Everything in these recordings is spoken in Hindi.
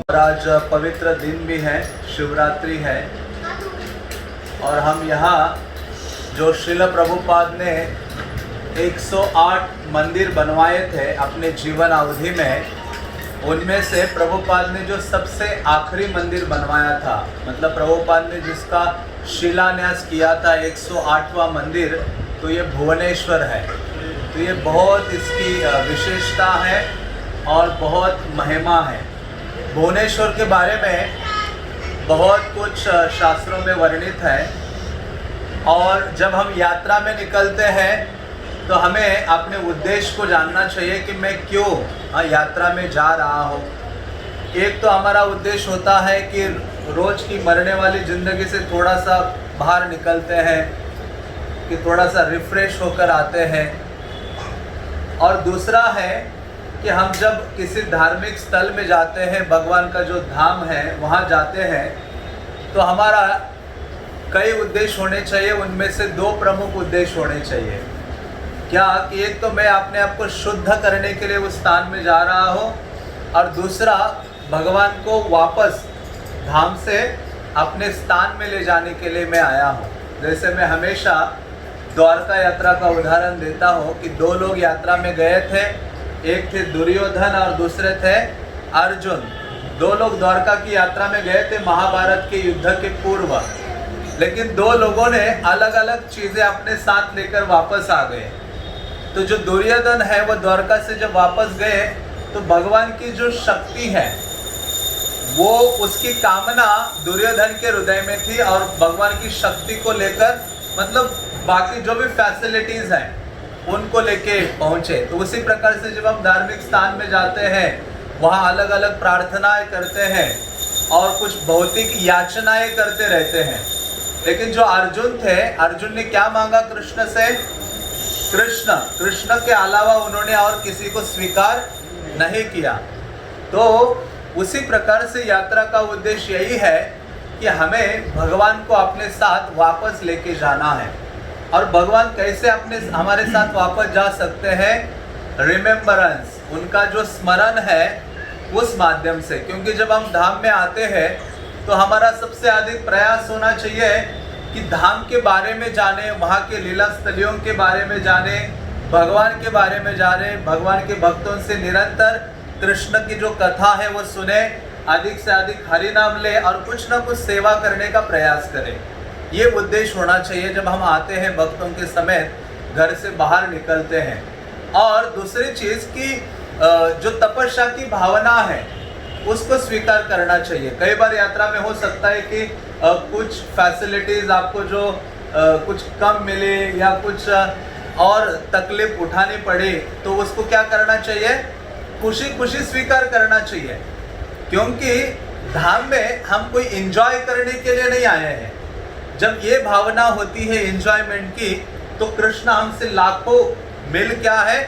और आज पवित्र दिन भी है, शिवरात्रि है। और हम यहाँ जो श्रील प्रभुपाद ने 108 मंदिर बनवाए थे अपने जीवन अवधि में, उनमें से प्रभुपाद ने जो सबसे आखिरी मंदिर बनवाया था, मतलब प्रभुपाद ने जिसका शिलान्यास किया था 108वां मंदिर, तो ये भुवनेश्वर है। तो ये बहुत इसकी विशेषता है और बहुत महिमा है। भुवनेश्वर के बारे में बहुत कुछ शास्त्रों में वर्णित है। और जब हम यात्रा में निकलते हैं तो हमें अपने उद्देश्य को जानना चाहिए कि मैं क्यों यात्रा में जा रहा हूँ। एक तो हमारा उद्देश्य होता है कि रोज़ की मरने वाली ज़िंदगी से थोड़ा सा बाहर निकलते हैं, कि थोड़ा सा रिफ़्रेश होकर आते हैं। और दूसरा है कि हम जब किसी धार्मिक स्थल में जाते हैं, भगवान का जो धाम है वहाँ जाते हैं, तो हमारा कई उद्देश्य होने चाहिए। उनमें से 2 प्रमुख उद्देश्य होने चाहिए। क्या कि एक तो मैं अपने आप को शुद्ध करने के लिए उस स्थान में जा रहा हूँ, और दूसरा भगवान को वापस धाम से अपने स्थान में ले जाने के लिए मैं आया हूँ। जैसे मैं हमेशा द्वारका यात्रा का उदाहरण देता हूँ कि 2 लोग यात्रा में गए थे, एक थे दुर्योधन और दूसरे थे अर्जुन। 2 लोग द्वारका की यात्रा में गए थे महाभारत के युद्ध के पूर्व, लेकिन 2 लोगों ने अलग अलग चीज़ें अपने साथ लेकर वापस आ गए। तो जो दुर्योधन है वो द्वारका से जब वापस गए तो भगवान की जो शक्ति है वो, उसकी कामना दुर्योधन के हृदय में थी, और भगवान की शक्ति को लेकर, मतलब बाकी जो भी फैसिलिटीज़ हैं उनको लेके पहुँचे। तो उसी प्रकार से जब हम धार्मिक स्थान में जाते हैं, वहाँ अलग अलग प्रार्थनाएं करते हैं और कुछ भौतिक याचनाएं करते रहते हैं। लेकिन जो अर्जुन थे, अर्जुन ने क्या मांगा कृष्ण से? कृष्ण के अलावा उन्होंने और किसी को स्वीकार नहीं किया। तो उसी प्रकार से यात्रा का उद्देश्य यही है कि हमें भगवान को अपने साथ वापस लेके जाना है। और भगवान कैसे हमारे साथ वापस जा सकते हैं? रिमेम्बरेंस, उनका जो स्मरण है उस माध्यम से। क्योंकि जब हम धाम में आते हैं तो हमारा सबसे अधिक प्रयास होना चाहिए कि धाम के बारे में जाने, वहाँ के लीला स्थलियों के बारे में जाने, भगवान के बारे में जाने, भगवान के भक्तों से निरंतर कृष्ण की जो कथा है वो सुने, अधिक से अधिक हरि नाम ले और कुछ ना कुछ सेवा करने का प्रयास करें। ये उद्देश्य होना चाहिए जब हम आते हैं भक्तों के समेत घर से बाहर निकलते हैं। और दूसरी चीज़ की जो तपस्या की भावना है उसको स्वीकार करना चाहिए। कई बार यात्रा में हो सकता है कि कुछ फैसिलिटीज़ आपको जो कुछ कम मिले या कुछ और तकलीफ उठानी पड़े, तो उसको क्या करना चाहिए? खुशी खुशी स्वीकार करना चाहिए। क्योंकि धाम में हम कोई एंजॉय करने के लिए नहीं आए हैं। जब ये भावना होती है एंजॉयमेंट की, तो कृष्ण हमसे लाखों मील क्या है?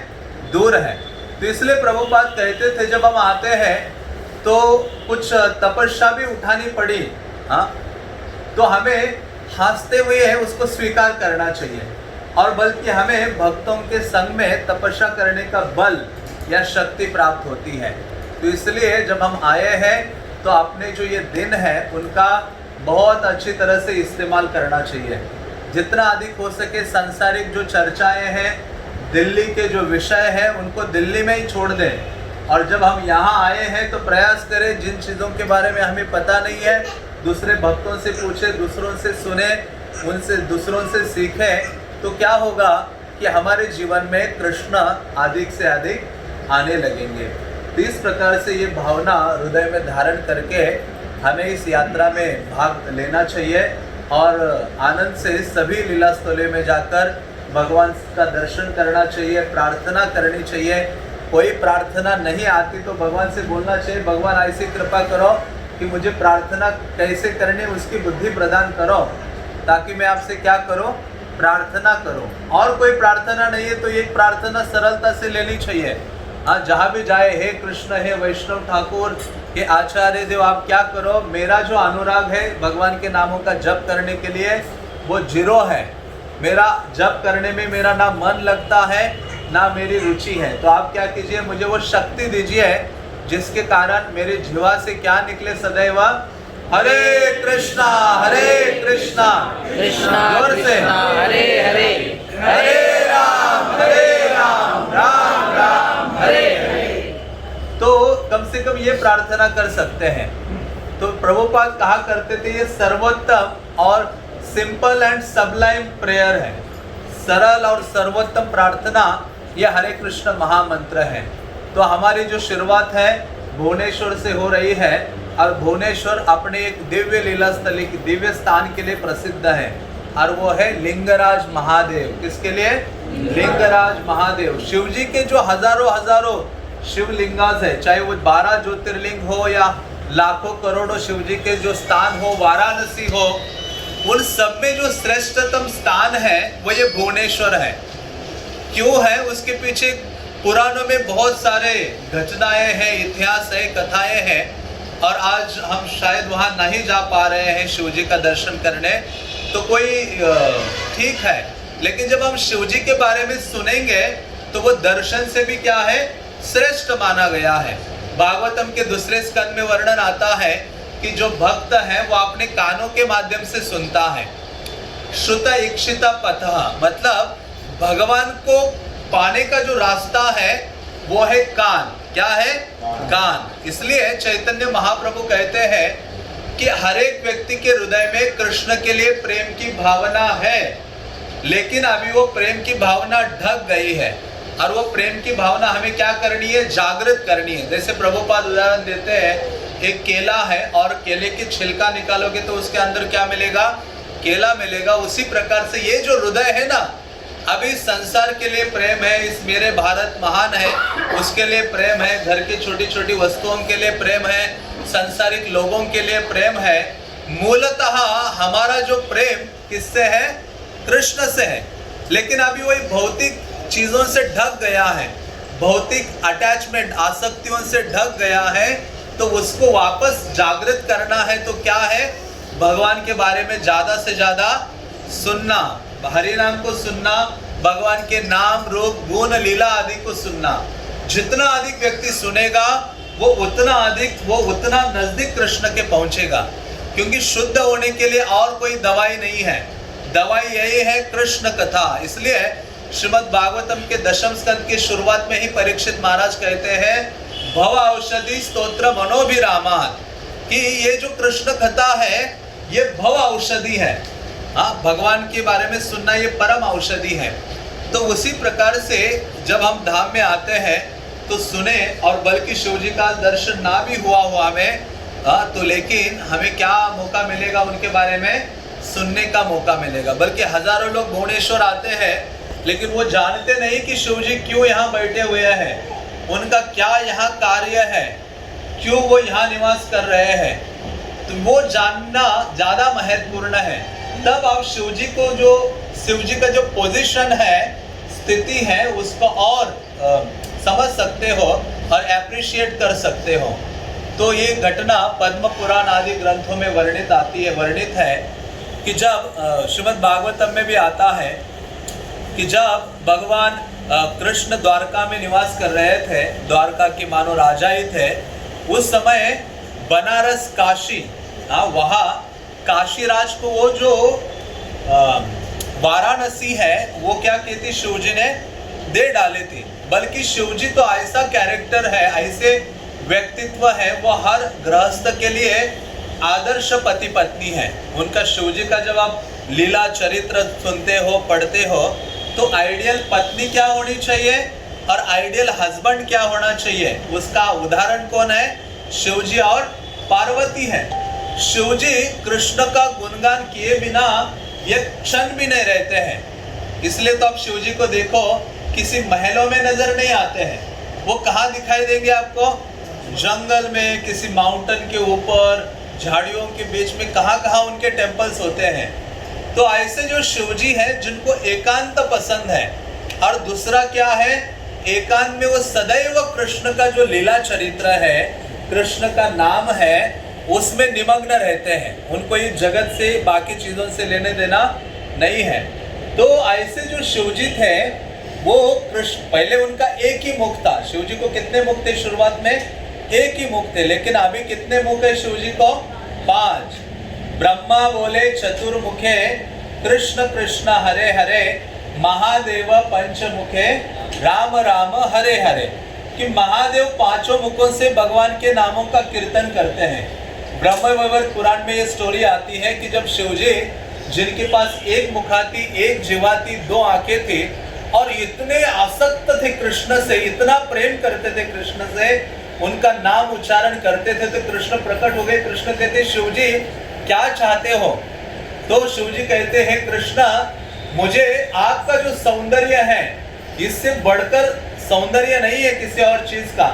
दूर है। तो इसलिए प्रभुपाद कहते थे जब हम आते हैं तो कुछ तपस्या भी उठानी पड़ी, तो हमें हंसते हुए उसको स्वीकार करना चाहिए। और बल्कि हमें भक्तों के संग में तपस्या करने का बल या शक्ति प्राप्त होती है। तो इसलिए जब हम आए हैं तो अपने जो ये दिन है उनका बहुत अच्छी तरह से इस्तेमाल करना चाहिए। जितना अधिक हो सके सांसारिक जो चर्चाएं हैं, दिल्ली के जो विषय हैं, उनको दिल्ली में ही छोड़ दें। और जब हम यहाँ आए हैं तो प्रयास करें जिन चीज़ों के बारे में हमें पता नहीं है, दूसरे भक्तों से पूछें, दूसरों से सुने, उनसे दूसरों से सीखें। तो क्या होगा कि हमारे जीवन में कृष्ण अधिक से अधिक आने लगेंगे। तो इस प्रकार से ये भावना हृदय में धारण करके हमें इस यात्रा में भाग लेना चाहिए और आनंद से सभी लीला स्थलों में जाकर भगवान का दर्शन करना चाहिए, प्रार्थना करनी चाहिए। कोई प्रार्थना नहीं आती तो भगवान से बोलना चाहिए, भगवान ऐसी कृपा करो कि मुझे प्रार्थना कैसे करनी उसकी बुद्धि प्रदान करो, ताकि मैं आपसे क्या करूं? प्रार्थना करो। और कोई प्रार्थना नहीं है तो एक प्रार्थना सरलता से लेनी चाहिए। हाँ, जहाँ भी जाए, हे कृष्ण, हे वैष्णव ठाकुर, हे आचार्य देव, आप क्या करो, मेरा जो अनुराग है भगवान के नामों का जप करने के लिए वो 0 है। मेरा जप करने में मेरा ना मन लगता है ना मेरी रुचि है। तो आप क्या कीजिए, मुझे वो शक्ति दीजिए जिसके कारण मेरे जीवा से क्या निकले सदैव, हरे कृष्णा कृष्णा जोर से हरे हरे, हरे राम राम राम हरे हरे। तो कम से कम ये प्रार्थना कर सकते हैं। तो प्रभुपाद कहा करते थे ये सर्वोत्तम और सिंपल एंड सबलाइम प्रेयर है, सरल और सर्वोत्तम प्रार्थना ये हरे कृष्ण महामंत्र है। तो हमारी जो शुरुआत है भुवनेश्वर से हो रही है, और भुवनेश्वर अपने एक दिव्य लीला स्थली, दिव्य स्थान के लिए प्रसिद्ध है, और वो है लिंगराज महादेव। किसके लिए? लिंगराज महादेव। शिव जी के जो हजारों शिवलिंगास है, चाहे वो 12 ज्योतिर्लिंग हो या लाखों करोड़ों शिव जी के जो स्थान हो, वाराणसी हो, उन सब में जो श्रेष्ठतम स्थान है वो ये भुवनेश्वर है। क्यों है? उसके पीछे पुराणों में बहुत सारे घटनाएं हैं, इतिहास है, कथाएं हैं, और आज हम शायद वहाँ नहीं जा पा रहे हैं शिव जी का दर्शन करने, तो कोई ठीक है। लेकिन जब हम शिव जी के बारे में सुनेंगे तो वो दर्शन से भी क्या है, श्रेष्ठ माना गया है। भागवतम के दूसरे स्कंद में वर्णन आता है कि जो भक्त है वो अपने कानों के माध्यम से सुनता है। श्रुत इक्षिता पथ, मतलब भगवान को पाने का जो रास्ता है वो है कान। क्या है? कान। इसलिए चैतन्य महाप्रभु कहते हैं कि हर एक व्यक्ति के हृदय में कृष्ण के लिए प्रेम की भावना है, लेकिन अभी वो प्रेम की भावना ढक गई है, और वो प्रेम की भावना हमें क्या करनी है? जागृत करनी है। जैसे प्रभुपाद उदाहरण देते हैं, एक केला है और केले की छिलका निकालोगे तो उसके अंदर क्या मिलेगा? केला मिलेगा। उसी प्रकार से ये जो हृदय है ना, अभी संसार के लिए प्रेम है, इस मेरे भारत महान है उसके लिए प्रेम है, घर की छोटी छोटी वस्तुओं के लिए प्रेम है, सांसारिक लोगों के लिए प्रेम है। मूलतः हमारा जो प्रेम किससे है? कृष्ण से है। लेकिन अभी वही भौतिक चीजों से ढक गया है, भौतिक अटैचमेंट, आसक्तियों से ढक गया है, तो उसको वापस जागृत करना है। तो क्या है? भगवान के बारे में ज्यादा से ज्यादा सुनना, हरि नाम को सुनना, भगवान के नाम रूप गुण लीला आदि को सुनना। जितना अधिक व्यक्ति सुनेगा वो उतना नजदीक कृष्ण के पहुंचेगा, क्योंकि शुद्ध होने के लिए और कोई दवाई नहीं है, दवाई यही है कृष्ण कथा। इसलिए श्रीमद् भागवतम के दशम स्कंद की शुरुआत में ही परीक्षित महाराज कहते हैं, भव औषधि स्तोत्र मनोभिरामात्, कि ये जो कृष्ण कथा है ये भव औषधि है। हाँ, भगवान के बारे में सुनना ये परम औषधि है। तो उसी प्रकार से जब हम धाम में आते हैं तो सुने, और बल्कि शिव जी का दर्शन ना भी हुआ हमें, तो लेकिन हमें क्या मौका मिलेगा? उनके बारे में सुनने का मौका मिलेगा। बल्कि हजारों लोग भुवनेश्वर आते हैं, लेकिन वो जानते नहीं कि शिव जी क्यों यहाँ बैठे हुए हैं, उनका क्या यहाँ कार्य है, क्यों वो यहाँ निवास कर रहे हैं। तो वो जानना ज्यादा महत्वपूर्ण है। तब आप शिव जी का जो पोजीशन है, स्थिति है, उसको और समझ सकते हो और एप्रिशिएट कर सकते हो। तो ये घटना पद्म पुराण आदि ग्रंथों में वर्णित है कि जब श्रीमद् भागवतम में भी आता है कि जब भगवान कृष्ण द्वारका में निवास कर रहे थे, द्वारका के मानो राजा ही थे, उस समय बनारस काशी, वहाँ काशीराज को वो जो वाराणसी है वो क्या कहती, शिव जी ने दे डाली थी। बल्कि शिव जी तो ऐसा कैरेक्टर है, ऐसे व्यक्तित्व है, वो हर गृहस्थ के लिए आदर्श पति पत्नी है। उनका शिव जी का जब आप लीला चरित्र सुनते हो, पढ़ते हो, तो आइडियल पत्नी क्या होनी चाहिए और आइडियल हस्बैंड क्या होना चाहिए, उसका उदाहरण कौन है? शिव जी और पार्वती है। शिव जी कृष्ण का गुणगान किए बिना एक क्षण भी नहीं रहते हैं। इसलिए तो आप शिव जी को देखो, किसी महलों में नजर नहीं आते हैं। वो कहाँ दिखाई देंगे आपको? जंगल में, किसी माउंटेन के ऊपर, झाड़ियों के बीच में, कहाँ उनके टेम्पल्स होते हैं। तो ऐसे जो शिव जी है जिनको एकांत पसंद है, और दूसरा क्या है, एकांत में वो सदैव कृष्ण का जो लीला चरित्र है, कृष्ण का नाम है, उसमें निमग्न रहते हैं। उनको ये जगत से, बाकी चीजों से लेने देना नहीं है। तो ऐसे जो शिवजी थे वो कृष्ण, पहले उनका एक ही मुख था। शिव जी को कितने मुख थे शुरुआत में? एक ही मुख थे, लेकिन अभी कितने मुख है शिव जी को? 5। ब्रह्मा बोले चतुर्मुखे, कृष्ण कृष्ण हरे हरे, महादेव पंचमुखे, राम राम हरे हरे। कि महादेव 5 मुखों से भगवान के नामों का कीर्तन करते हैं। ब्रह्म वैवर्त पुराण में ये स्टोरी आती है कि जब शिव जी, जिनके पास एक मुखा थी, एक जीवा थी, 2 आंखें थी, और इतने आसक्त थे कृष्ण से, इतना प्रेम करते थे कृष्ण से, उनका नाम उच्चारण करते थे, तो कृष्ण प्रकट हो गए। कृष्ण कहते, शिव जी क्या चाहते हो? तो शिव जी कहते हैं, कृष्ण मुझे आपका जो सौंदर्य है, इससे बढ़कर सौंदर्य नहीं है किसी और चीज का।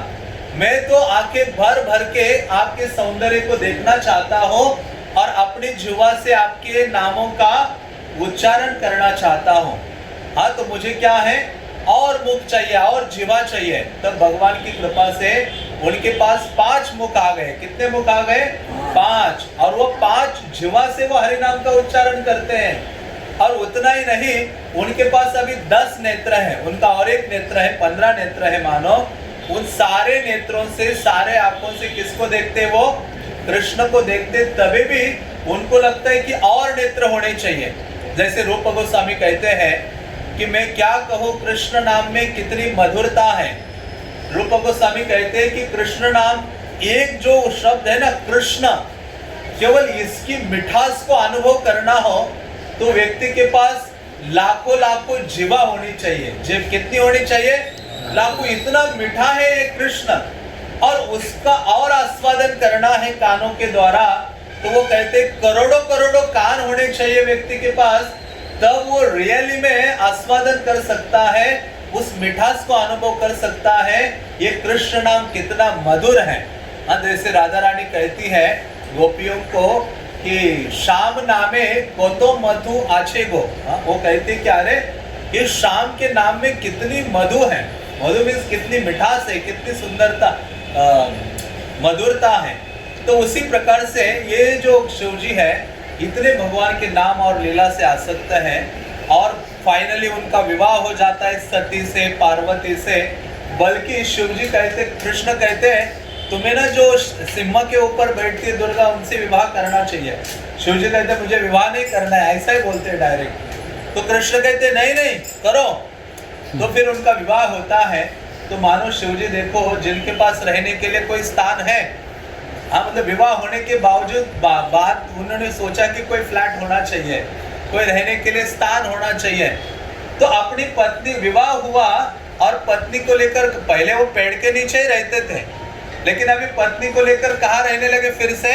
मैं तो आंखें भर भर के आपके सौंदर्य को देखना चाहता हूँ और अपनी जुवा से आपके नामों का उच्चारण करना चाहता हूँ। हाँ, तो मुझे क्या है? और मुख चाहिए, और जीवा चाहिए। तब भगवान की कृपा से उनके पास 5 मुख आ गए। कितने मुख आ गए? 5। और वो 5 जीवा से वो हरि नाम का उच्चारण करते हैं। और उतना ही नहीं, उनके पास अभी 10 नेत्र है, उनका और एक नेत्र है, 15 नेत्र है मानो। उन सारे नेत्रों से, सारे आंखों से किसको देखते? वो कृष्ण को देखते। तभी भी उनको लगता है कि और नेत्र होने चाहिए। जैसे रूप गोस्वामी कहते हैं कि मैं क्या कहूँ, कृष्ण नाम में कितनी मधुरता है। रूप गोस्वामी कहते हैं कि कृष्ण नाम, एक जो शब्द है ना कृष्ण, केवल इसकी मिठास को अनुभव करना हो तो व्यक्ति के पास लाखों लाखों जीवा होनी चाहिए। जीव कितनी होनी चाहिए? लाखों। इतना मीठा है ये कृष्ण, और उसका और आस्वादन करना है कानों के द्वारा, तो वो कहते करोड़ों करोड़ों कान होने चाहिए व्यक्ति के पास, तब वो रियली में आस्वादन कर सकता है, उस मिठास को अनुभव कर सकता है। ये कृष्ण नाम कितना मधुर है। जैसे राधा रानी कहती है गोपियों को कि शाम नामे कोतो मधु आछे गो। वो कहती क्या रे, ये शाम के नाम में कितनी मधु है। मधु मीन्स कितनी मिठास है, कितनी सुंदरता, मधुरता है। तो उसी प्रकार से ये जो शिव जी है, इतने भगवान के नाम और लीला से आसक्त है, और फाइनली उनका विवाह हो जाता है सती से, पार्वती से। बल्कि शिव जी कहते, कृष्ण कहते हैं, तुम्हें ना जो सिंह के ऊपर बैठती है दुर्गा, उनसे विवाह करना चाहिए। शिव जी कहते मुझे विवाह नहीं करना है, ऐसा ही बोलते हैं डायरेक्ट। तो कृष्ण कहते नहीं नहीं करो। तो फिर उनका विवाह होता है। तो मानो शिव जी देखो, जिनके पास रहने के लिए कोई स्थान है, हाँ मतलब विवाह होने के बावजूद बात उन्होंने सोचा कि कोई फ्लैट होना चाहिए, कोई रहने के लिए स्थान होना चाहिए। तो अपनी पत्नी, विवाह हुआ और पत्नी को लेकर, पहले वो पेड़ के नीचे ही रहते थे, लेकिन अभी पत्नी को लेकर कहाँ रहने लगे? फिर से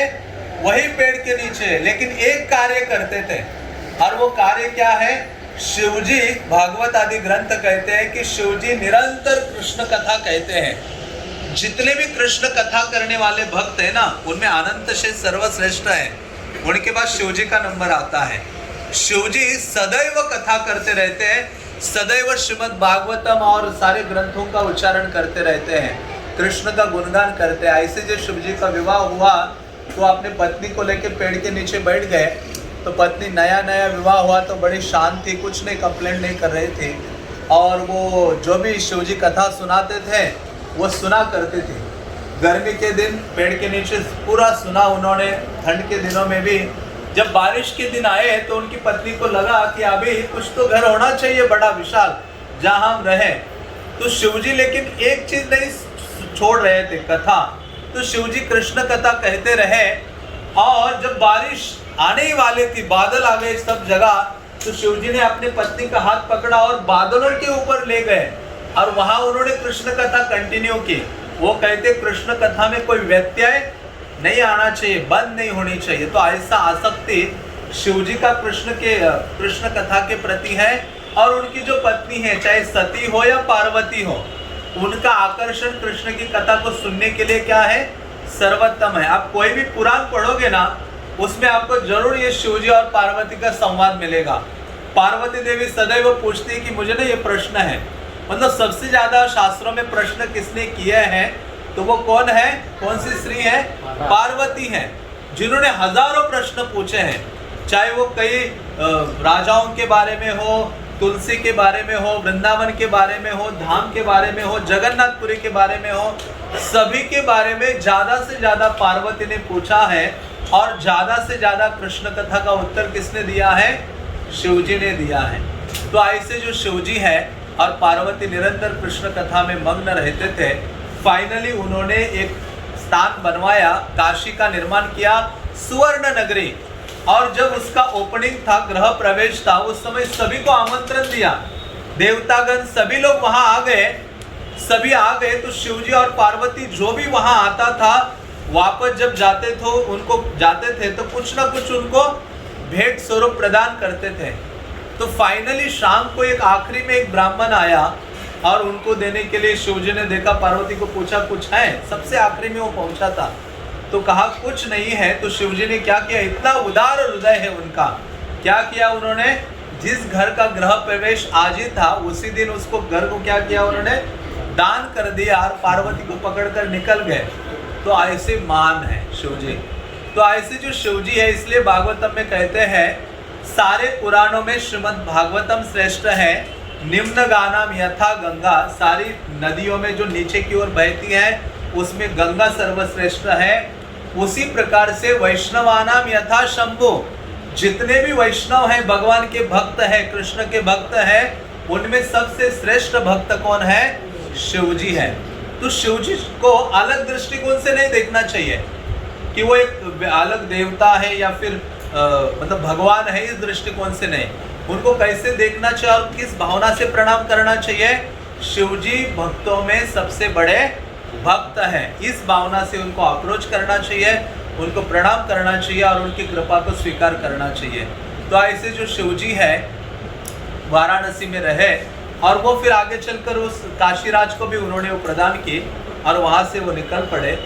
वही पेड़ के नीचे। लेकिन एक कार्य करते थे, और वो कार्य क्या है? शिवजी, भागवत आदि ग्रंथ कहते हैं कि शिवजी निरंतर कृष्ण कथा कहते हैं। जितने भी कृष्ण कथा करने वाले भक्त हैं ना, उनमें अनंत से सर्वश्रेष्ठ है, उनके पास शिवजी का नंबर आता है। शिवजी सदैव कथा करते रहते हैं, सदैव श्रीमद् भागवतम और सारे ग्रंथों का उच्चारण करते रहते हैं, कृष्ण का गुणगान करते हैं। ऐसे जो शिव जी का विवाह हुआ तो अपने पत्नी को लेकर पेड़ के नीचे बैठ गए। तो पत्नी, नया नया विवाह हुआ तो बड़ी शांत थी, कुछ नहीं, कंप्लेंट नहीं कर रही थी, और वो जो भी शिव जी कथा सुनाते थे वो सुना करते थे। गर्मी के दिन पेड़ के नीचे पूरा सुना उन्होंने। ठंड के दिनों में भी जब बारिश के दिन आए तो उनकी पत्नी को लगा कि अभी कुछ तो घर होना चाहिए बड़ा विशाल, जहाँ हम रहें। तो शिवजी लेकिन एक चीज नहीं छोड़ रहे थे, कथा। तो शिवजी कृष्ण कथा कहते रहे, और जब बारिश आने ही वाली थी, बादल आ गए सब जगह, तो शिवजी ने अपनी पत्नी का हाथ पकड़ा और बादलों के ऊपर ले गए, और वहां उन्होंने कृष्ण कथा कंटिन्यू की। वो कहते कृष्ण कथा में कोई व्यत्यय नहीं आना चाहिए, बंद नहीं होनी चाहिए। तो ऐसा आसक्ति शिवजी का कृष्ण कथा के प्रति है। और उनकी जो पत्नी है, चाहे सती हो या पार्वती हो, उनका आकर्षण कृष्ण की कथा को सुनने के लिए क्या है? सर्वोत्तम है। आप कोई भी पुराण पढ़ोगे ना, उसमें आपको जरूर ये शिवजी और पार्वती का संवाद मिलेगा। पार्वती देवी सदैव पूछती है कि मुझे ना ये प्रश्न है, मतलब सबसे ज्यादा शास्त्रों में प्रश्न किसने किए हैं, तो वो कौन है? कौन सी स्त्री है? पार्वती है, जिन्होंने हजारों प्रश्न पूछे हैं। चाहे वो कई राजाओं के बारे में हो, तुलसी के बारे में हो, वृंदावन के बारे में हो, धाम के बारे में हो, जगन्नाथपुरी के बारे में हो, सभी के बारे में ज्यादा से ज्यादा पार्वती ने पूछा है। और ज्यादा से ज्यादा कृष्ण कथा का उत्तर किसने दिया है? शिवजी ने दिया है। तो ऐसे जो शिवजी है और पार्वती निरंतर कृष्ण कथा में मग्न रहते थे। फाइनली उन्होंने एक स्थान बनवाया, काशी का निर्माण किया, सुवर्ण नगरी। और जब उसका ओपनिंग था, गृह प्रवेश था, उस समय सभी को आमंत्रण दिया, देवतागण सभी लोग वहां आ गए। सभी आ गए तो शिवजी और पार्वती जो भी वहां आता था, वापस जब जाते थे तो कुछ ना कुछ उनको भेंट स्वरूप प्रदान करते थे। तो फाइनली शाम को एक आखिरी में एक ब्राह्मण आया और उनको देने के लिए शिवजी ने देखा, पार्वती को पूछा कुछ है? सबसे आखिरी में वो पहुंचा था। तो कहा कुछ नहीं है। तो शिवजी ने क्या किया, इतना उदार हृदय है उनका, क्या किया उन्होंने, जिस घर का गृह प्रवेश आज ही था उसी दिन उसको घर को क्या किया, उन्होंने दान कर दिया और पार्वती को पकड़कर निकल गए। तो ऐसे मान है शिवजी। तो ऐसे जो शिवजी है, इसलिए भागवतम में कहते हैं सारे पुराणों में श्रीमद् भागवतम श्रेष्ठ है। निम्न गानाम यथा गंगा, सारी नदियों में जो नीचे की ओर बहती है उसमें गंगा सर्वश्रेष्ठ है। उसी प्रकार से वैष्णवानाम यथा शंभु, जितने भी वैष्णव हैं, भगवान के भक्त हैं, कृष्ण के भक्त हैं, उनमें सबसे श्रेष्ठ भक्त कौन है? शिवजी है। तो शिवजी को अलग दृष्टिकोण से नहीं देखना चाहिए कि वो एक अलग देवता है या फिर मतलब भगवान है, इस दृष्टिकोण से नहीं। उनको कैसे देखना चाहिए और किस भावना से प्रणाम करना चाहिए? शिवजी भक्तों में सबसे बड़े भक्त हैं, इस भावना से उनको अप्रोच करना चाहिए, उनको प्रणाम करना चाहिए और उनकी कृपा को स्वीकार करना चाहिए। तो ऐसे जो शिवजी है वाराणसी में रहे और वो फिर आगे चलकर उस काशीराज को भी उन्होंने वो प्रदान की और वहाँ से वो निकल पड़े।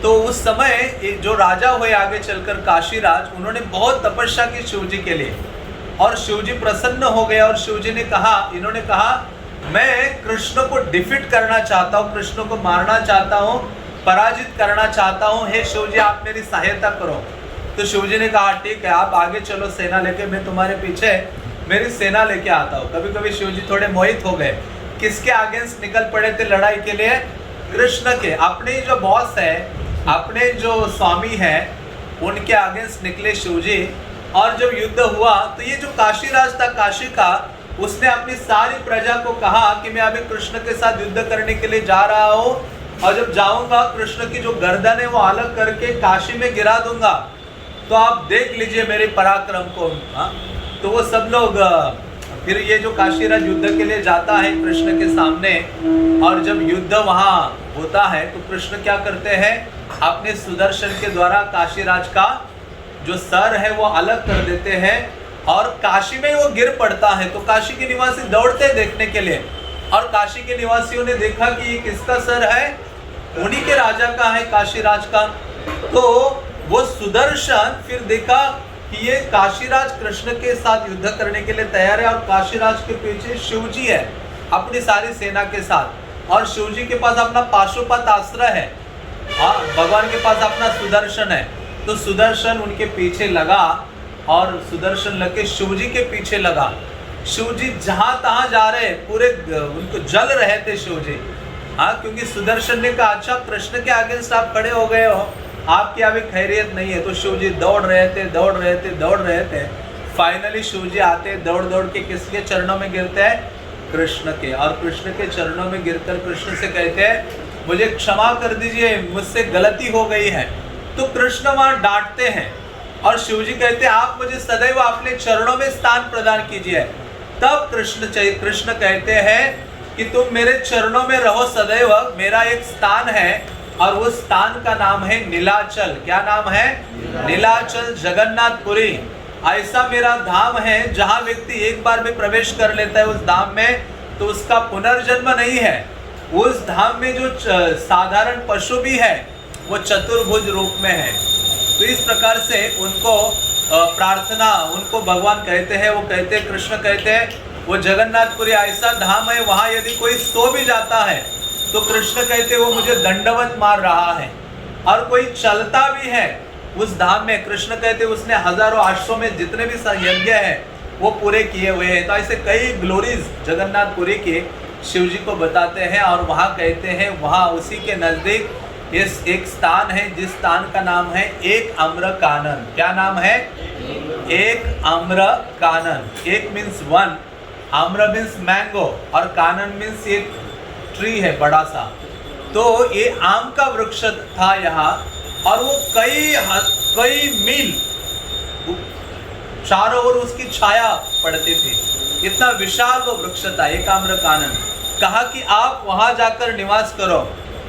तो उस समय जो राजा हुए आगे चलकर काशीराज, उन्होंने बहुत तपस्या की शिवजी के लिए और शिवजी प्रसन्न हो गए। और शिवजी ने कहा, इन्होंने कहा मैं कृष्ण को डिफीट करना चाहता हूँ, कृष्ण को मारना चाहता हूँ, पराजित करना चाहता हूँ, हे शिवजी आप मेरी सहायता करो। तो शिवजी ने कहा ठीक है, आप आगे चलो सेना लेके, मैं तुम्हारे पीछे मेरी सेना लेके आता हूँ। कभी कभी शिवजी थोड़े मोहित हो गए, किसके अगेंस्ट निकल पड़े थे लड़ाई के लिए? कृष्ण के। अपने जो बॉस है, अपने जो स्वामी है, उनके अगेंस्ट निकले शिवजी। और जब युद्ध हुआ तो ये जो काशीराज था काशी का, उसने अपनी सारी प्रजा को कहा कि मैं अभी कृष्ण के साथ युद्ध करने के लिए जा रहा हूँ और जब जाऊंगा कृष्ण की जो गर्दन है वो अलग करके काशी में गिरा दूंगा, तो आप देख लीजिए मेरे पराक्रम को। तो वो सब लोग फिर ये जो काशीराज युद्ध के लिए जाता है कृष्ण के सामने, और जब युद्ध वहाँ होता है तो कृष्ण क्या करते हैं, अपने सुदर्शन के द्वारा काशीराज का जो सर है वो अलग कर देते हैं और काशी में वो गिर पड़ता है। तो काशी के निवासी दौड़ते हैं देखने के लिए, और काशी के निवासियों ने देखा कि ये किसका सर है, उन्हीं के राजा का है, काशीराज का। तो वो सुदर्शन फिर देखा कि ये काशीराज कृष्ण के साथ युद्ध करने के लिए तैयार है और काशीराज के पीछे शिवजी है अपनी सारी सेना के साथ, और शिवजी के पास अपना पाशुपत अस्त्र है, भगवान के पास अपना सुदर्शन है। तो सुदर्शन उनके पीछे लगा और सुदर्शन लगे शिवजी के पीछे लगा। शिवजी जहां तहां जा रहे, पूरे उनको जल रहे थे शिवजी। क्योंकि सुदर्शन ने कहा अच्छा कृष्ण के अगेंस्ट आप खड़े हो गए हो, आपकी अभी खैरियत नहीं है। तो शिवजी दौड़ रहे थे। फाइनली शिवजी आते, दौड़ के किसके चरणों में गिरते हैं? कृष्ण के। और कृष्ण के चरणों में गिरकर कृष्ण से कहते हैं मुझे क्षमा कर दीजिए, मुझसे गलती हो गई है। तो कृष्ण वहां डांटते हैं और शिवजी कहते हैं आप मुझे सदैव अपने चरणों में स्थान प्रदान कीजिए। तब कृष्ण कहते हैं कि तुम मेरे चरणों में रहो सदैव, मेरा एक स्थान है और उस स्थान का नाम है नीलाचल। क्या नाम है? नीलाचल जगन्नाथपुरी। ऐसा मेरा धाम है जहां व्यक्ति एक बार में प्रवेश कर लेता है उस धाम में तो उसका पुनर्जन्म नहीं है। उस धाम में जो साधारण पशु भी है वो चतुर्भुज रूप में है। तो इस प्रकार से उनको प्रार्थना, उनको भगवान कहते हैं, वो कहते हैं, कृष्ण कहते हैं वो जगन्नाथपुरी ऐसा धाम है, वहाँ यदि कोई सो भी जाता है तो कृष्ण कहते हैं वो मुझे दंडवत मार रहा है। और कोई चलता भी है उस धाम में, कृष्ण कहते हैं उसने हजारों आश्रमों में जितने भी यज्ञ है वो पूरे किए हुए हैं। तो ऐसे कई ग्लोरीज जगन्नाथपुरी के शिव जी को बताते हैं। और वहाँ कहते हैं, वहाँ उसी के नज़दीक इस एक स्थान है जिस स्थान का नाम है एक आम्र कानन। क्या नाम है? एक आम्र कानन। एक मीन्स वन, आम्र मीन्स मैंगो, और कानन मीन्स एक ट्री है बड़ा सा। तो ये आम का वृक्ष था यहाँ, और वो कई मील चारों ओर उसकी छाया पड़ती थी। इतना विशाल वो वृक्ष था एक आम्र कानन। कहा कि आप वहां जाकर निवास करो।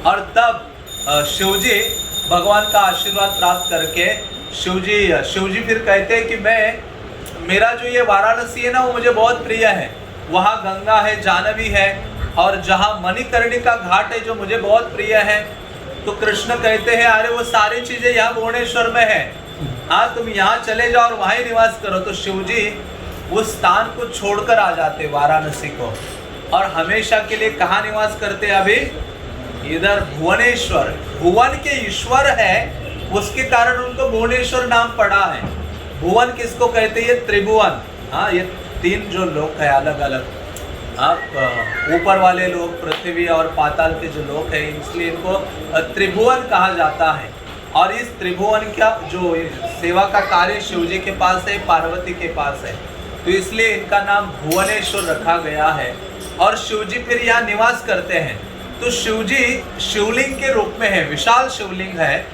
और तब शिवजी भगवान का आशीर्वाद प्राप्त करके शिवजी फिर कहते हैं कि मेरा जो ये वाराणसी है ना, वो मुझे बहुत प्रिय है। वहाँ गंगा है, जानवी है, और जहाँ मणिकर्णिका घाट है जो मुझे बहुत प्रिय है। तो कृष्ण कहते हैं, अरे वो सारी चीजें यहाँ भुवनेश्वर में है, हाँ तुम यहाँ चले जाओ और वहीं निवास करो। तो शिवजी उस स्थान को छोड़कर आ जाते वाराणसी को, और हमेशा के लिए कहाँ निवास करते? अभी इधर भुवनेश्वर। भुवन के ईश्वर है, उसके कारण उनको भुवनेश्वर नाम पड़ा है। भुवन किसको कहते हैं? ये त्रिभुवन। हाँ, ये तीन जो लोक है अलग अलग, आप ऊपर वाले लोग, पृथ्वी और पाताल के जो लोग हैं, इसलिए इनको त्रिभुवन कहा जाता है। और इस त्रिभुवन का जो सेवा का कार्य शिवजी के पास है, पार्वती के पास है, तो इसलिए इनका नाम भुवनेश्वर रखा गया है। और शिवजी फिर यहाँ निवास करते हैं। तो शिवजी शिवलिंग के रूप में है, विशाल शिवलिंग है,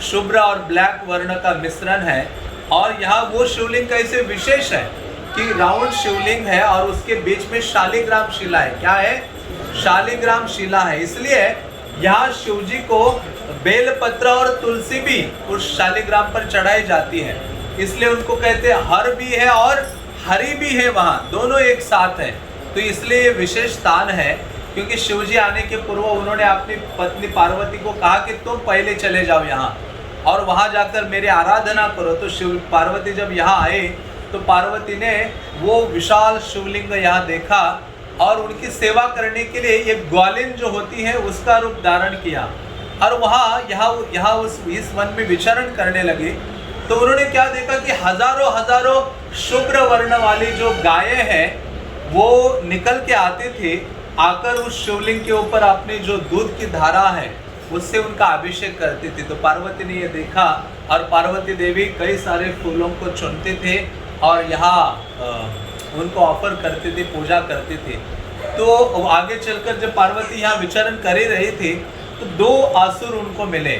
शुभ्र और ब्लैक वर्ण का मिश्रण है। और यहाँ वो शिवलिंग कैसे विशेष है कि राउंड शिवलिंग है और उसके बीच में शालिग्राम शिला है। क्या है? शालिग्राम शिला है। इसलिए यहाँ शिवजी को बेलपत्र और तुलसी भी उस शालिग्राम पर चढ़ाई जाती है। इसलिए उनको कहते हैं हर भी है और हरि भी है, वहाँ दोनों एक साथ है। तो इसलिए ये विशेष स्थान है, क्योंकि शिवजी आने के पूर्व उन्होंने अपनी पत्नी पार्वती को कहा कि तुम पहले चले जाओ यहाँ और वहाँ जाकर मेरी आराधना करो। तो शिव पार्वती जब यहाँ आए तो पार्वती ने वो विशाल शिवलिंग यहाँ देखा और उनकी सेवा करने के लिए एक ग्वालिन जो होती है उसका रूप धारण किया। और वहाँ यहाँ इस वन में विचरण करने लगे। तो उन्होंने क्या देखा कि हजारों शुभ्र वर्ण वाली जो गायें हैं वो निकल के आती थी, आकर उस शिवलिंग के ऊपर अपनी जो दूध की धारा है उससे उनका अभिषेक करती थी। तो पार्वती ने ये देखा और पार्वती देवी कई सारे फूलों को चुनते थे और यहाँ उनको ऑफर करती थी, पूजा करती थी। तो आगे चलकर जब पार्वती यहाँ विचरण कर ही रही थी तो दो असुर उनको मिले।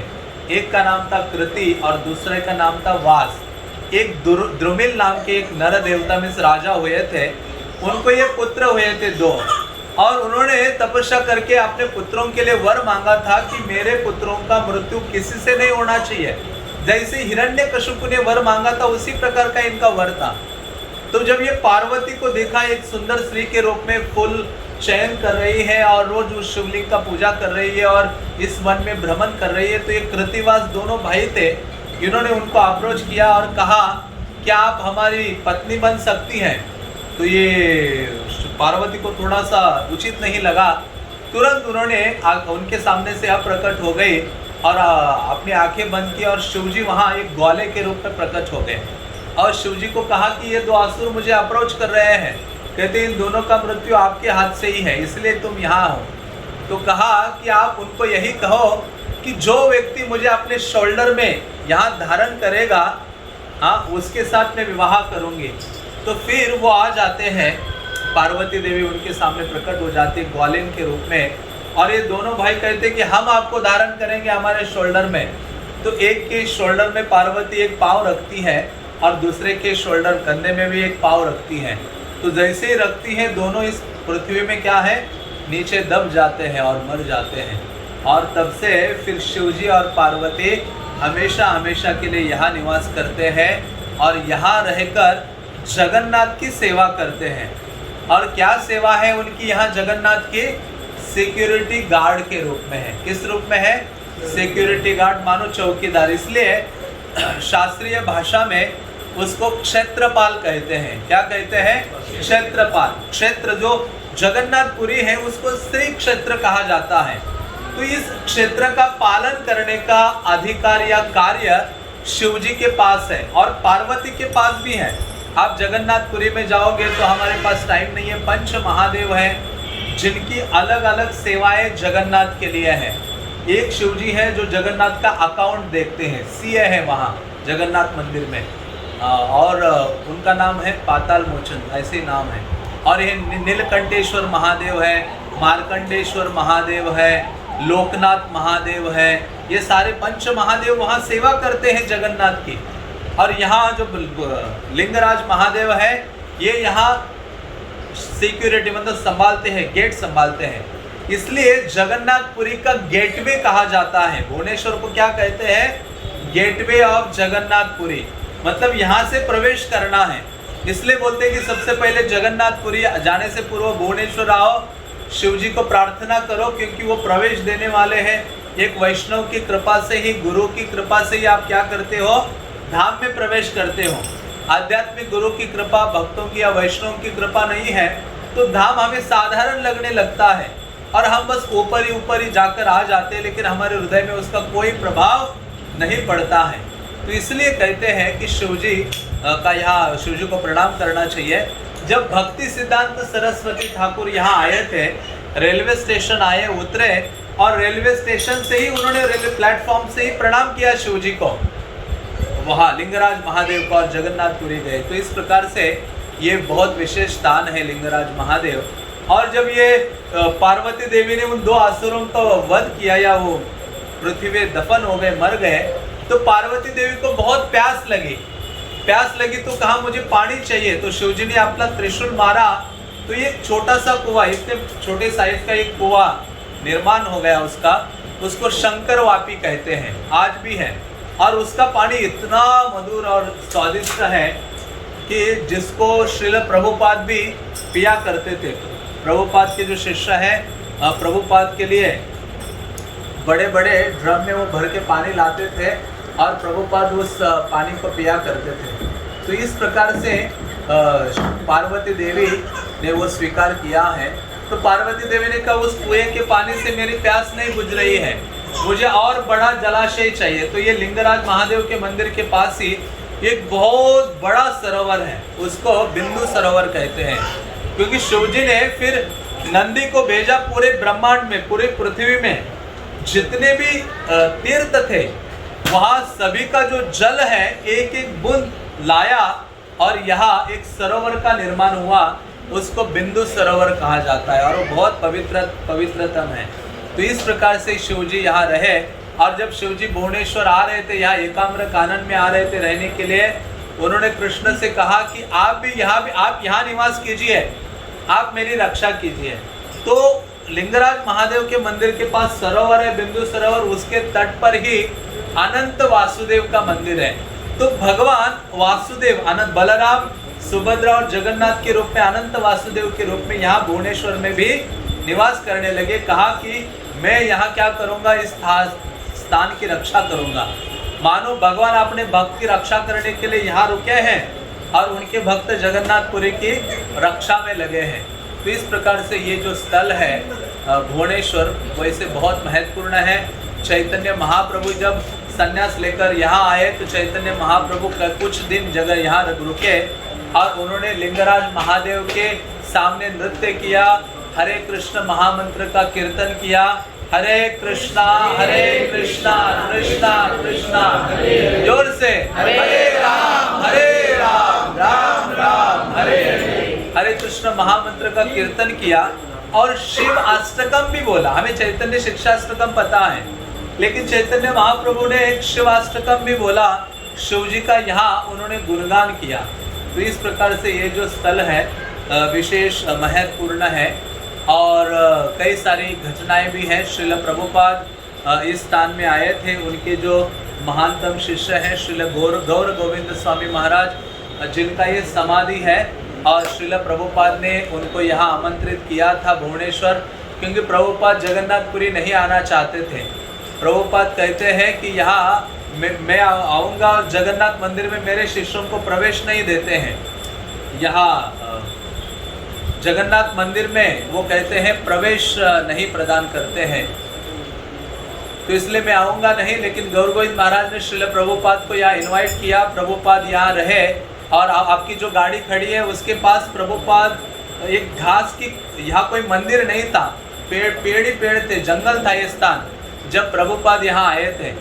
एक का नाम था कृति और दूसरे का नाम था वास। एक द्रुमिल नाम के एक नर देवता में राजा हुए थे, उनको ये पुत्र हुए थे दो। और उन्होंने तपस्या करके अपने पुत्रों के लिए वर मांगा था कि मेरे पुत्रों का मृत्यु किसी से नहीं होना चाहिए। जैसे हिरण्यकशिपु ने वर मांगा था उसी प्रकार का इनका वर था। तो जब ये पार्वती को देखा एक सुंदर स्त्री के रूप में फुल चयन कर रही है और रोज उस शिवलिंग का पूजा कर रही है और इस वन में भ्रमण कर रही है, तो ये कृतिवास दोनों भाई थे, इन्होंने उनको अप्रोच किया और कहा क्या आप हमारी पत्नी बन सकती हैं। तो ये पार्वती को थोड़ा सा उचित नहीं लगा। तुरंत उन्होंने उनके सामने से अप्रकट हो गई और अपनी आंखें बंद की और शिवजी वहाँ एक ग्वाले के रूप में प्रकट हो गए। और शिवजी को कहा कि ये दो असुर मुझे अप्रोच कर रहे हैं, कहते इन दोनों का मृत्यु आपके हाथ से ही है, इसलिए तुम यहाँ हो। तो कहा कि आप उनको यही कहो कि जो व्यक्ति मुझे अपने शोल्डर में यहाँ धारण करेगा, हाँ उसके साथ मैं विवाह करूँगी। तो फिर वो आ जाते हैं, पार्वती देवी उनके सामने प्रकट हो जाती है ग्वालिन के रूप में। और ये दोनों भाई कहते हैं कि हम आपको धारण करेंगे हमारे शोल्डर में। तो एक के शोल्डर में पार्वती एक पाँव रखती है और दूसरे के शोल्डर कंधे में भी एक पाँव रखती है। तो जैसे ही रखती है दोनों इस पृथ्वी में क्या है, नीचे दब जाते हैं और मर जाते हैं। और तब से फिर शिवजी और पार्वती हमेशा हमेशा के लिए यहाँ निवास करते हैं और यहाँ रहकर जगन्नाथ की सेवा करते हैं। और क्या सेवा है उनकी यहाँ जगन्नाथ की? सिक्योरिटी गार्ड के रूप में है। किस रूप में है? सिक्योरिटी गार्ड, मानो चौकीदार। इसलिए शास्त्रीय भाषा में उसको क्षेत्रपाल कहते हैं। क्या कहते हैं? क्षेत्रपाल। क्षेत्र जो जगन्नाथपुरी है उसको श्री क्षेत्र कहा जाता है। तो इस क्षेत्र का पालन करने का अधिकार या कार्य शिवजी के पास है और पार्वती के पास भी है। आप जगन्नाथपुरी में जाओगे तो हमारे पास टाइम नहीं है। पंच महादेव हैं जिनकी अलग अलग सेवाएं जगन्नाथ के लिए हैं। एक शिवजी है जो जगन्नाथ का अकाउंट देखते हैं, सीए है वहाँ जगन्नाथ मंदिर में, और उनका नाम है पाताल मोचन, ऐसे नाम है। और ये नीलकंठेश्वर महादेव है, मार्कंडेश्वर महादेव है, लोकनाथ महादेव है। ये सारे पंच महादेव वहाँ सेवा करते हैं जगन्नाथ की। और यहाँ जो लिंगराज महादेव है ये यहाँ सिक्योरिटी मतलब संभालते हैं, गेट संभालते हैं। इसलिए जगन्नाथपुरी का गेटवे कहा जाता है। भुवनेश्वर को क्या कहते हैं? गेटवे ऑफ जगन्नाथपुरी, मतलब यहाँ से प्रवेश करना है। इसलिए बोलते हैं कि सबसे पहले जगन्नाथपुरी जाने से पूर्व भुवनेश्वर आओ, शिव जी को प्रार्थना करो, क्योंकि वो प्रवेश देने वाले हैं। एक वैष्णव की कृपा से ही, गुरु की कृपा से ही आप क्या करते हो? धाम में प्रवेश करते हो। आध्यात्मिक गुरु की कृपा, भक्तों की या वैष्णव की कृपा नहीं है तो धाम हमें साधारण लगने लगता है और हम बस ऊपर ही जाकर आ जाते हैं, लेकिन हमारे हृदय में उसका कोई प्रभाव नहीं पड़ता है। तो इसलिए कहते हैं कि शिवजी का यहाँ शिवजी को प्रणाम करना चाहिए। जब भक्ति सिद्धांत सरस्वती ठाकुर यहाँ आए थे, रेलवे स्टेशन आए, उतरे और रेलवे स्टेशन से ही उन्होंने रेलवे प्लेटफॉर्म से ही प्रणाम किया शिवजी को, वहाँ लिंगराज महादेव को, और जगन्नाथपुरी गए। तो इस प्रकार से ये बहुत विशेष स्थान है लिंगराज महादेव। और जब ये पार्वती देवी ने उन 2 असुरों को वध किया या वो पृथ्वी दफन हो गए, मर गए, तो पार्वती देवी को बहुत प्यास लगी तो कहा मुझे पानी चाहिए। तो शिवजी ने अपना त्रिशूल मारा तो ये छोटा सा कुआं, इतने छोटे साइज का एक कुआं निर्माण हो गया उसको शंकर वापी कहते हैं, आज भी है। और उसका पानी इतना मधुर और स्वादिष्ट है कि जिसको श्रील प्रभुपाद भी पिया करते थे। प्रभुपाद के जो शिष्य हैं, प्रभुपाद के लिए बड़े बड़े ड्रम में वो भर के पानी लाते थे और प्रभुपाद उस पानी को पिया करते थे। तो इस प्रकार से पार्वती देवी ने वो स्वीकार किया है। तो पार्वती देवी ने कहा उस कुएं के पानी से मेरी प्यास नहीं बुझ रही है, मुझे और बड़ा जलाशय चाहिए। तो ये लिंगराज महादेव के मंदिर के पास ही एक बहुत बड़ा सरोवर है, उसको बिंदु सरोवर कहते हैं। क्योंकि शिवजी ने फिर नंदी को भेजा पूरे ब्रह्मांड में, पूरे पृथ्वी में जितने भी तीर्थ थे वहाँ सभी का जो जल है एक एक बूंद लाया और यहाँ एक सरोवर का निर्माण हुआ, उसको बिंदु सरोवर कहा जाता है और वो बहुत पवित्रतम है। तो इस प्रकार से शिवजी यहाँ रहे। और जब शिवजी भुवनेश्वर आ रहे थे, यहाँ एकाम्र कानन में आ रहे थे रहने के लिए, उन्होंने कृष्ण से कहा कि आप यहाँ निवास कीजिए, आप मेरी रक्षा कीजिए। तो लिंगराज महादेव के मंदिर के पास सरोवर है, बिंदु सरोवर, उसके तट पर ही अनंत वासुदेव का मंदिर है। तो भगवान वासुदेव अनंत बलराम, सुभद्रा और जगन्नाथ के रूप में, अनंत वासुदेव के रूप में यहाँ भुवनेश्वर में भी निवास करने लगे। कहा कि मैं यहाँ क्या करूँगा, इस स्थान की रक्षा करूँगा। मानो भगवान अपने भक्त की रक्षा करने के लिए यहाँ रुके हैं और उनके भक्त जगन्नाथपुरी की रक्षा में लगे हैं। तो इस प्रकार से ये जो स्थल है भुवनेश्वर, वैसे बहुत महत्वपूर्ण है। चैतन्य महाप्रभु जब संन्यास लेकर यहाँ आए तो चैतन्य महाप्रभु का कुछ दिन जगह यहाँ रुके और उन्होंने लिंगराज महादेव के सामने नृत्य किया, हरे कृष्ण महामंत्र का कीर्तन किया। हरे कृष्णा कृष्णा कृष्णा हरे, जोर से हरे राम राम राम हरे हरे, हरे कृष्ण महामंत्र का कीर्तन किया और शिव अष्टकम भी बोला। हमें चैतन्य शिक्षाष्टकम पता है, लेकिन चैतन्य महाप्रभु ने एक शिव अष्टकम भी बोला। शिव जी का यहाँ उन्होंने गुणगान किया। तो इस प्रकार से ये जो स्थल है विशेष महत्वपूर्ण है और कई सारी घटनाएं भी हैं। श्रील प्रभुपाद इस स्थान में आए थे, उनके जो महानतम शिष्य हैं श्रील गौर गोविंद स्वामी महाराज, जिनका ये समाधि है, और श्रील प्रभुपाद ने उनको यहाँ आमंत्रित किया था भुवनेश्वर, क्योंकि प्रभुपाद जगन्नाथपुरी नहीं आना चाहते थे। प्रभुपाद कहते हैं कि यहाँ मैं आऊँगा और जगन्नाथ मंदिर में मेरे शिष्यों को प्रवेश नहीं देते हैं। यहाँ जगन्नाथ मंदिर में वो कहते हैं प्रवेश नहीं प्रदान करते हैं, तो इसलिए मैं आऊँगा नहीं। लेकिन गौर गोविंद महाराज ने श्रील प्रभुपाद को यहाँ इनवाइट किया, प्रभुपाद यहाँ रहे और आपकी जो गाड़ी खड़ी है उसके पास प्रभुपाद एक घास की, यहाँ कोई मंदिर नहीं था, पेड़ ही पेड़ थे, जंगल था ये स्थान जब प्रभुपाद यहाँ आए थे।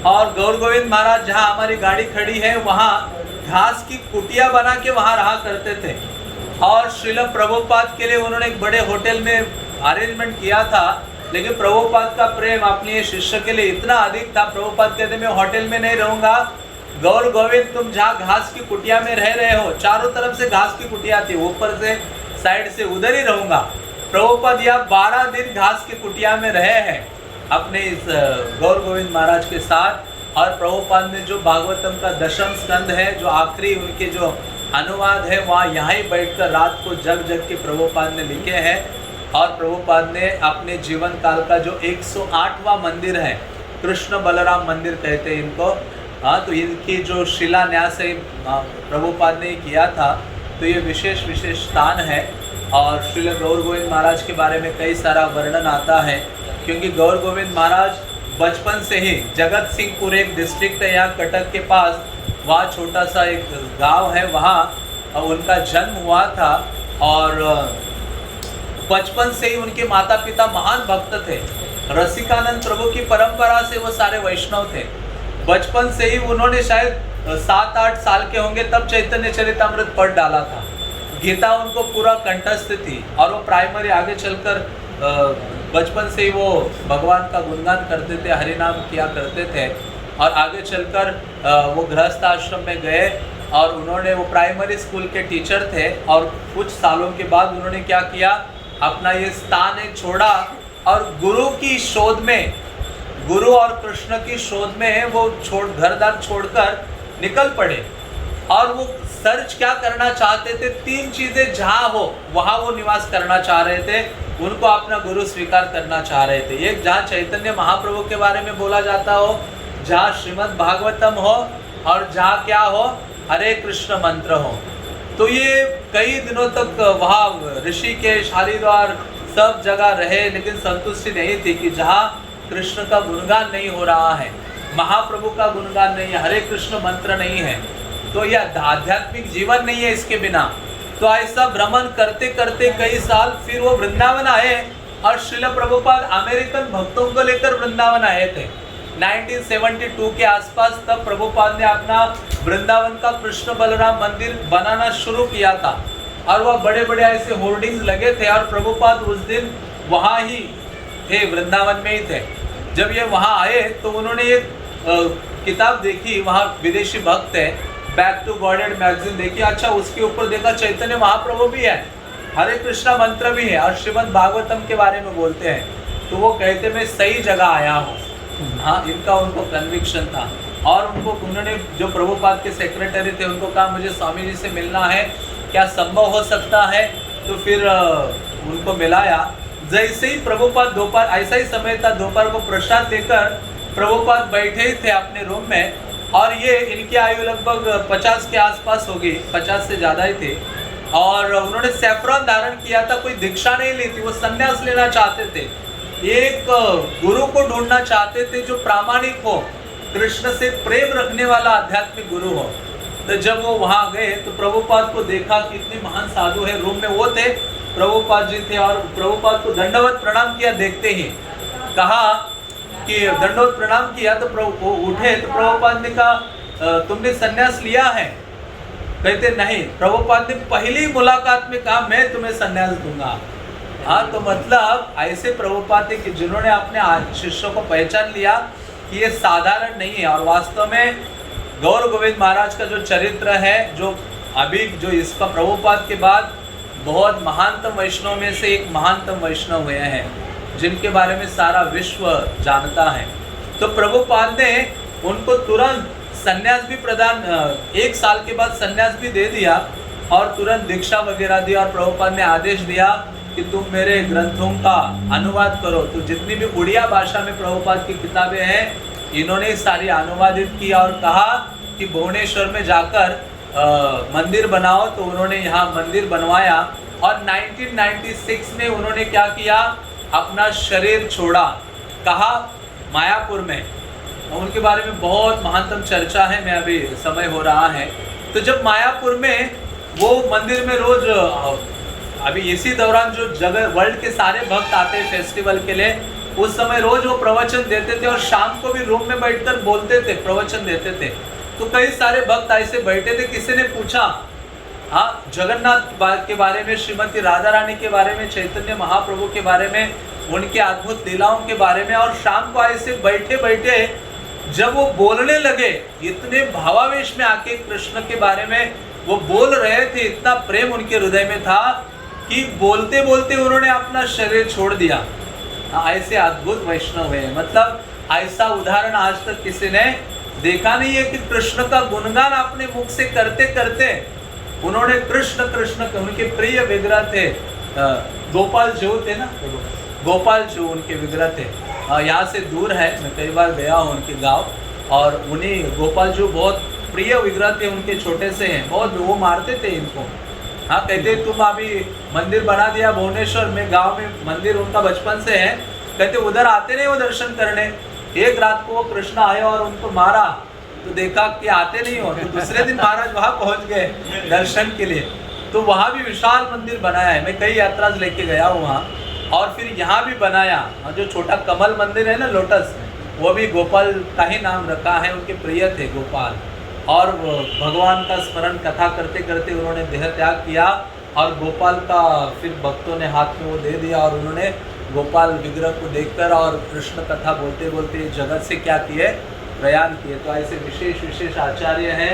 और गौर गोविंद महाराज जहाँ हमारी गाड़ी खड़ी है वहाँ घास की कुटिया बना के वहाँ रहा करते थे। और श्रील प्रभुपाद के लिए उन्होंने एक बड़े होटल में अरेंजमेंट किया था, लेकिन प्रभुपाद का प्रेम अपने शिष्य के लिए इतना अधिक था, प्रभुपाद कहते मैं होटल में नहीं रहूँगा, गौर गोविंद तुम जहाँ घास की कुटिया में रह रहे हो, चारों तरफ से घास की कुटिया थी, ऊपर से साइड से उधर ही रहूँगा। प्रभुपाद यह 12 दिन घास की कुटिया में रहे हैं अपने इस गौर गोविंद महाराज के साथ। और प्रभुपाद ने जो भागवतम का दशम स्कंद है, जो आखिरी उनके जो अनुवाद है, वहाँ यहाँ ही बैठकर रात को जग के प्रभुपाद ने लिखे हैं। और प्रभुपाद ने अपने जीवन काल का जो 108वां मंदिर है, कृष्ण बलराम मंदिर कहते हैं इनको, तो इनकी जो शिलान्यास है प्रभुपाद ने किया था, तो ये विशेष स्थान है। और श्रील गौर गोविंद महाराज के बारे में कई सारा वर्णन आता है, क्योंकि गौर गोविंद महाराज बचपन से ही जगत सिंहपुर एक डिस्ट्रिक्ट है यहाँ कटक के पास, वहाँ छोटा सा एक गांव है, वहाँ उनका जन्म हुआ था। और बचपन से ही उनके माता पिता महान भक्त थे, रसिकानंद प्रभु की परंपरा से वो सारे वैष्णव थे। बचपन से ही उन्होंने शायद 7-8 साल के होंगे तब चैतन्य चरितामृत पढ़ डाला था, गीता उनको पूरा कंठस्थ थी। और वो प्राइमरी आगे चलकर बचपन से ही वो भगवान का गुणगान करते थे, हरि नाम किया करते थे। और आगे चलकर वो गृहस्थ आश्रम में गए और उन्होंने, वो प्राइमरी स्कूल के टीचर थे, और कुछ सालों के बाद उन्होंने क्या किया, अपना ये स्थान छोड़ा और गुरु की शोध में, गुरु और कृष्ण की शोध में वो घर दार छोड़कर निकल पड़े। और वो सर्च क्या करना चाहते थे, 3 चीज़ें जहाँ हो वहाँ वो निवास करना चाह रहे थे, उनको अपना गुरु स्वीकार करना चाह रहे थे। एक जहाँ चैतन्य महाप्रभु के बारे में बोला जाता हो, जहाँ श्रीमद् भागवतम हो, और जहाँ क्या हो, हरे कृष्ण मंत्र हो। तो ये कई दिनों तक वहाँ ऋषिकेश, हरिद्वार सब जगह रहे, लेकिन संतुष्टि नहीं थी कि जहाँ कृष्ण का गुणगान नहीं हो रहा है, महाप्रभु का गुणगान नहीं है, हरे कृष्ण मंत्र नहीं है, तो यह आध्यात्मिक जीवन नहीं है इसके बिना। तो ऐसा भ्रमण करते करते कई साल, फिर वो वृंदावन आए और श्रील प्रभुपाद अमेरिकन भक्तों को लेकर वृंदावन आए थे 1972 के आसपास। तब प्रभुपाद ने अपना वृंदावन का कृष्ण बलराम मंदिर बनाना शुरू किया था, और वह बड़े बड़े ऐसे होर्डिंग्स लगे थे। और प्रभुपाद उस दिन वहाँ ही थे, वृंदावन में ही थे। जब ये वहाँ आए तो उन्होंने एक किताब देखी, वहाँ विदेशी भक्त है, बैक टू गॉडेड मैगजीन देखी। अच्छा, उसके ऊपर देखा चैतन्य महाप्रभु भी है, हरे कृष्णा मंत्र भी है, और श्रीमद् भागवतम के बारे में बोलते हैं। तो वो कहते मैं सही जगह आया हूँ। हाँ, इनका उनको कन्विक्शन था। और उन्होंने जो प्रभुपाद के सेक्रेटरी थे उनको कहा मुझे स्वामी जी से मिलना है, क्या संभव हो सकता है? तो फिर उनको मिलाया। जैसे ही प्रभुपाद दोपहर, ऐसा ही समय था, दोपहर को प्रसाद देकर प्रभुपाद बैठे ही थे अपने रूम में, और ये इनकी आयु लगभग 50 के आसपास होगी, 50 से ज़्यादा ही थे। और उन्होंने सैफरॉन धारण किया था, कोई दीक्षा नहीं ली थी, वो संन्यास लेना चाहते थे, एक गुरु को ढूंढना चाहते थे जो प्रामाणिक हो, कृष्ण से प्रेम रखने वाला आध्यात्मिक गुरु हो। तो जब वो वहाँ गए तो प्रभुपाद को देखा कि इतने महान साधु है, रूम में वो थे, प्रभुपाद जी थे, और प्रभुपाद को दंडवत प्रणाम किया। देखते ही कहा कि दंडवत प्रणाम किया तो प्रभु उठे, तो प्रभुपाद ने कहा तुमने संन्यास लिया है? कहते नहीं। प्रभुपाद ने पहली मुलाकात में कहा मैं तुम्हें संन्यास दूंगा। हाँ, तो मतलब ऐसे प्रभुपाद थे कि जिन्होंने अपने शिष्यों को पहचान लिया कि ये साधारण नहीं है। और वास्तव में गौर गोविंद महाराज का जो चरित्र है, जो अभी जो इसका प्रभुपाद के बाद बहुत महानतम वैष्णव में से एक महानतम वैष्णव हुए हैं, जिनके बारे में सारा विश्व जानता है। तो प्रभुपाद ने उनको तुरंत संन्यास भी प्रदान, 1 साल के बाद संन्यास भी दे दिया, और तुरंत दीक्षा वगैरह दी। और प्रभुपाद ने आदेश दिया कि तुम मेरे ग्रंथों का अनुवाद करो। तो जितनी भी उड़िया भाषा में प्रभुपाद की किताबें हैं, इन्होंने सारी अनुवादित की, और कहा कि भुवनेश्वर में जाकर मंदिर बनाओ। तो उन्होंने यहाँ मंदिर बनवाया। और 1996 में उन्होंने क्या किया, अपना शरीर छोड़ा। कहा मायापुर में। उनके बारे में बहुत महानतम चर्चा है, मैं अभी समय हो रहा है, तो जब मायापुर में वो मंदिर में रोज अभी इसी दौरान जो जगह वर्ल्ड के सारे भक्त आते हैं फेस्टिवल के लिए, उस समय रोज वो प्रवचन देते थे और शाम को भी रूम में बैठकर बोलते थे, प्रवचन देते थे। तो कई सारे भक्त ऐसे बैठे थे, किसी ने पूछा हाँ जगन्नाथ के बारे में, श्रीमती राधा रानी के बारे में, चैतन्य महाप्रभु के बारे में, उनके अद्भुत लीलाओं के बारे में, और शाम को ऐसे बैठे बैठे जब वो बोलने लगे, इतने भावावेश में आके कृष्ण के बारे में वो बोल रहे थे, इतना प्रेम उनके हृदय में था कि बोलते बोलते उन्होंने अपना शरीर छोड़ दिया। ऐसे अद्भुत वैष्णव है, मतलब ऐसा उदाहरण आज तक किसी ने देखा नहीं है कि कृष्ण का गुणगान अपने मुख से करते करते उन्होंने कृष्ण कृष्ण, उनके प्रिय विग्रह थे गोपाल जो थे ना, गोपाल जो उनके विग्रह थे। यहाँ से दूर है, मैं कई बार गया हूँ उनके गांव, और उन्हीं गोपाल जो बहुत प्रिय विग्रह थे उनके, छोटे से हैं बहुत, वो मारते थे इनको। हाँ कहते तुम अभी मंदिर बना दिया भुवनेश्वर में, गांव में मंदिर उनका बचपन से है, कहते उधर आते नहीं वो दर्शन करने। एक रात को वो कृष्ण आए और उनको मारा, तो देखा कि आते नहीं हो, तो दूसरे दिन महाराज वहाँ पहुँच गए दर्शन के लिए। तो वहाँ भी विशाल मंदिर बनाया है, मैं कई यात्रा लेके गया हूँ वहाँ। और फिर यहाँ भी बनाया, जो छोटा कमल मंदिर है ना लोटस, वो भी गोपाल का ही नाम रखा है, उनके प्रिय थे गोपाल। और भगवान का स्मरण कथा करते करते उन्होंने देह त्याग किया, और गोपाल का फिर भक्तों ने हाथ में वो दे दिया, और उन्होंने गोपाल विग्रह को देखकर और कृष्ण कथा बोलते बोलते जगत से क्या किए, प्रयाण किए। तो ऐसे विशेष विशेष आचार्य हैं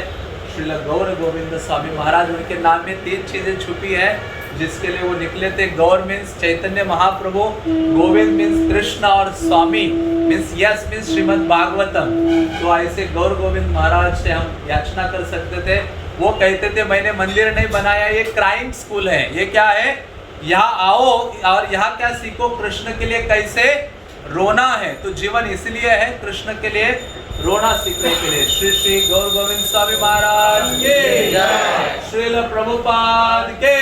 श्रील गौर गोविंद स्वामी महाराज, उनके नाम में 3 चीज़ें छुपी है जिसके लिए वो निकले थे। गौर मीन्स चैतन्य महाप्रभु, गोविंद मीन्स कृष्ण, और स्वामी मीन्स यस मीन्स श्रीमद् भागवतम। तो ऐसे गौर गोविंद महाराज से हम याचना कर सकते थे। वो कहते थे मैंने मंदिर नहीं बनाया, ये क्राइम स्कूल है। ये क्या है, यहाँ आओ और यहाँ क्या सीखो, कृष्ण के लिए कैसे रोना है। तो जीवन इसलिए है कृष्ण के लिए रोना सीखने के लिए। श्री श्री गौर गोविंद स्वामी महाराज के जय, श्रील प्रभुपाद के